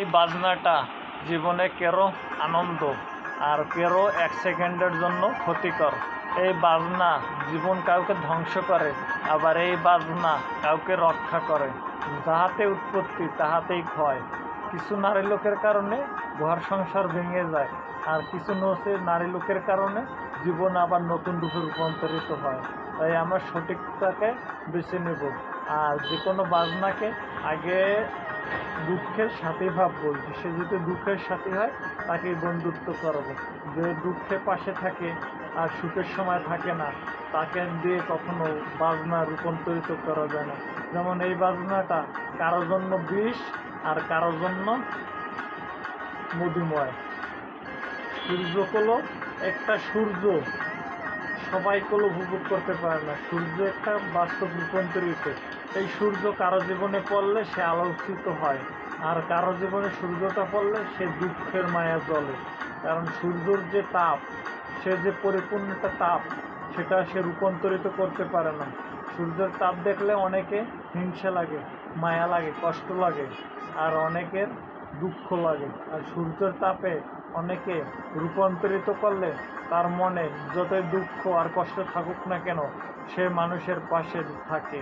এই বাজনাটা জীবনে কেরো আনন্দ আর কেরো 1 সেকেন্ডের জন্য ক্ষতিকর। এই বাজনা জীবন কাউকে ধ্বংস করে, আবার এই বাজনা কাউকে রক্ষা করে। যাহাতে উৎপত্তি তাহাতেই ক্ষয়। কিছু নারী লোকের কারণে ঘর সংসার ভেঙে যায়, আর কিছু নারী লোকের কারণে জীবন আবার নতুন রূপে রূপান্তরিত হয়। তাই আমরা সঠিকটাকে বেছে নেব, আর যে কোনো বাজনাকে আগে দুঃখের সাথী ভাববো। সে যদি দুঃখের সাথী হয় তাকেই বন্ধুত্ব করবো। যে দুঃখে পাশে থাকে আর সুখের সময় থাকে না, তাকে দিয়ে কখনো বাজনা রূপান্তরিত করা যায় না। যেমন এই বাজনাটা কারোর জন্য বিষ আর কারোর জন্য মধুময়। সূর্যকলো একটা সূর্য সবাইগুলো উপভোগ করতে পারে না। সূর্য একটা বাস্তব রূপান্তরিত। এই সূর্য কারো জীবনে পড়লে সে আলোকিত হয়, আর কারো জীবনে সূর্যটা পড়লে সে দুঃখের মায়া জ্বলে। কারণ সূর্যর যে তাপ, সে যে পরিপূর্ণ একটা তাপ, সেটা সে রূপান্তরিত করতে পারে না। সূর্যের তাপ দেখলে অনেকে হিংসা লাগে, মায়া লাগে, কষ্ট লাগে, আর অনেকের দুঃখ লাগে। আর সূর্যের তাপে অনেকে রূপান্তরিত করলে তার মনে যতই দুঃখ আর কষ্ট থাকুক না কেন, সে মানুষের পাশে থাকে।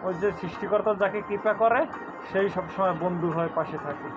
ওই যে সৃষ্টিকর্তা যাকে কৃপা করে সেই সবসময় বন্ধু হয়ে পাশে থাকে।